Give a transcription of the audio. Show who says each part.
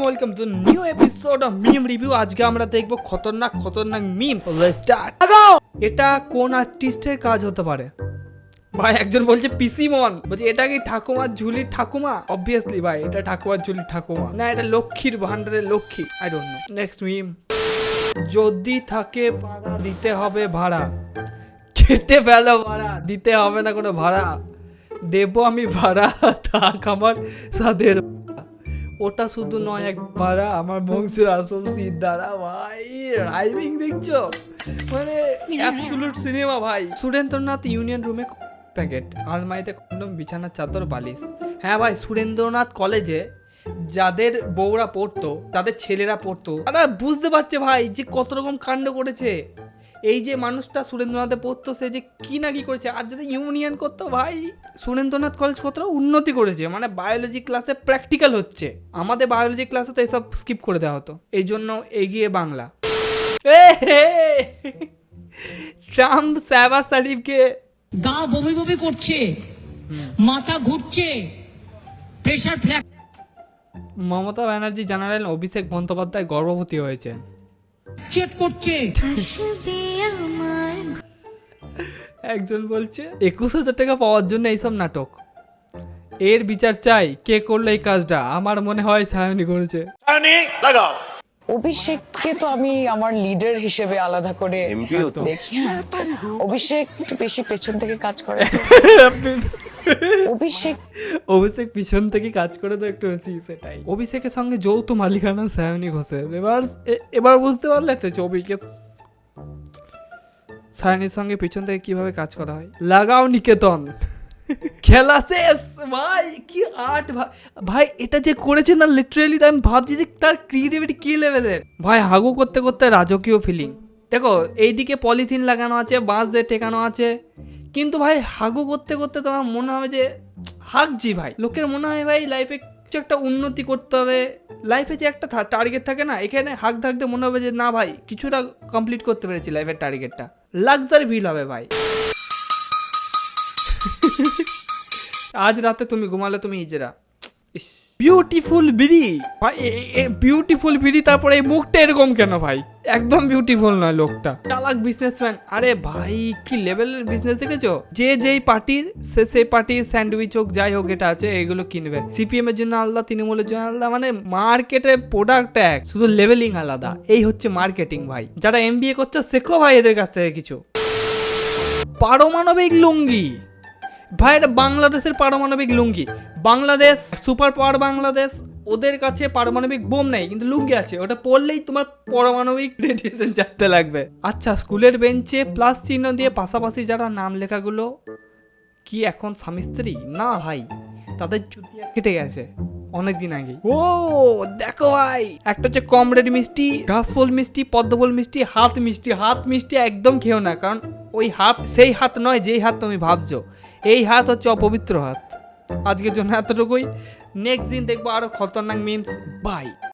Speaker 1: Welcome to new episode of meme review. আজকে আমরা দেখবো খতরনাক মিমস। Let's start. এটা কোন আর্টিস্টের কাজ হতে পারে? ভাই একজন বলছে পিসি মন, বলছে এটা কি ঠাকুমার ঝুলির ঠাকুমা? অবভিয়াসলি ভাই এটা ঠাকুমার ঝুলির ঠাকুমা, না এটা লক্ষ্মীর ভান্ডারের Lakshmi. I don't know. Next meme, যদি থাকে ভাড়া দিতে হবে ভাড়া, কেটে ফেলো ভাড়া, দিতে হবে না কোনো ভাড়া, দেবো আমি ভাড়া, থাক আমার সাদের। ওটা শুধু নয় এক ভাড়া, আমার বংশের আসল সিদ্ধারা। ভাই রাইমিং দেখছো, মানে অ্যাবসলিউট সিনেমা ভাই। সুরেন্দ্রনাথ ইউনিয়ন রুমে প্যাকেট, আলমারিতে কন্ডম, বিছানার চাদর, বালিশ। হ্যাঁ ভাই, সুরেন্দ্রনাথ কলেজে যাদের বউরা পড়তো, তাদের ছেলেরা পড়তো, তারা বুঝতে পারছে ভাই যে কত রকম কাণ্ড করেছে। এই যে মানুষটা সুরেন্দ্রনাথে পড়তো, সে যে কি না কি করেছে। আর যদি ইউনিয়ন করতো ভাই, সুরেন্দ্রনাথ কলেজ কতটা উন্নতি করেছে। মানে বায়োলজি ক্লাসে প্র্যাকটিক্যাল হচ্ছে, আমাদের বায়োলজি ক্লাসে তো এসব স্কিপ করে দেওয়া হতো। এই জন্য এগিয়ে বাংলা। ট্রাম্প শাহবাজ শরীফকে
Speaker 2: গা বমি বমি করছে, মাথা ঘুরছে, প্রেসার ফ্ল্যাগ।
Speaker 1: মমতা ব্যানার্জি জানালেন অভিষেক বন্দ্যোপাধ্যায় গর্ভবতী হয়েছে।
Speaker 2: চেট করছে।
Speaker 1: একজন বলছে 21,000 টাকা পাওয়ার জন্য এইসব নাটক। এর বিচার চাই, কে করলো এই কাজটা? আমার মনে হয় সায়নী করেছে।
Speaker 3: অভিষেককে তো আমি আমার লিডার হিসেবে আলাদা করে দেখি। হ্যাঁ, অভিষেক বেশি পেছন থেকে কাজ করে।
Speaker 1: অভিষেক পিছন থেকে কাজ করে তো একটু বেশি, সেটাই। অভিষেকের সঙ্গে যৌথ মালিকানা সায়নী ঘোষের। এবার বুঝতে পারলে তো ছবিকে সায়নীর সঙ্গে পিছন থেকে কিভাবে কাজ করা হয়। লাগাও নিকেতন, খেলা শেষ। ভাই কি আর্ট ভাই, এটা যে করেছে না, লিটারেলি আমি ভাবছি যে তার ক্রিয়েটিভিটি কি লেভেলের। ভাই হাগু করতে করতে রাজকীয় ফিলিং। দেখো এইদিকে পলিথিন লাগানো আছে, বাঁশ দিয়ে টেকানো আছে, কিন্তু ভাই হাগু করতে করতে তোমার মনে হবে যে হাগছি ভাই। লোকের মনে হয় ভাই লাইফে কিছু একটা উন্নতি করতে হবে, লাইফে যে একটা টার্গেট থাকে না, এখানে হাগ থাকতে মনে হবে যে না ভাই কিছুটা কমপ্লিট করতে পেরেছি লাইফের টার্গেটটা। লাক্সারি ফিল হবে ভাই। আজ রাতে তুমি ঘুমালে তুমি ইজরা। বিউটিফুল বিড়ি ভাই, বিউটিফুল বিড়ি, তারপরে এই মুখটা এরকম কেন ভাই? একদম বিউটিফুল নয় লোকটা। চালাক বিজনেসম্যান। আরে ভাই কি লেভেলের বিজনেস দেখেছো? যে যেই পার্টির সেই পার্টির স্যান্ডউইচ হোক যাই হোক এটা আছে, এগুলো কিনবে। সিপিএম এর জন্য আলাদা, তৃণমূলের জন্য আলাদা, মানে মার্কেটে প্রোডাক্ট এক, শুধু লেভেলিং আলাদা। এই হচ্ছে মার্কেটিং ভাই। যারা এমবিএ করছে শেখো ভাই এদের কাছ থেকে কিছু। পারমাণবিক লুঙ্গি ভাই, এটা বাংলাদেশের পারমাণবিক লুঙ্গি। বাংলাদেশ সুপার পাওয়ার বাংলাদেশ, ওদের কাছে পারমাণবিক বোম নেই কিন্তু লুঙ্গি আছে, ওটা পড়লেই তোমার পারমাণবিক রেডিয়েশন চাপতে লাগবে। আচ্ছা, স্কুলের বেঞ্চে প্লাস চিহ্ন দিয়ে পাশাপাশি যারা নাম লেখাগুলো কি এখন স্বামী স্ত্রী? না ভাই, তাদের চুটিয়া কেটে গেছে অনেকদিন আগে। ও দেখো ভাই, একটা হচ্ছে কমরেড মিষ্টি, ঘাসফুল মিষ্টি, পদ্মফুল মিষ্টি, হাত মিষ্টি। হাত মিষ্টি একদম খেও না, কারণ ওই হাত সেই হাত নয় যেই হাত তুমি ভাবছো। এই হাত হচ্ছে অপবিত্র হাত। আজকের জন্য এতটুকুই। নেক্সট দিন দেখবো আরো খতরনাক মিমস। বাই।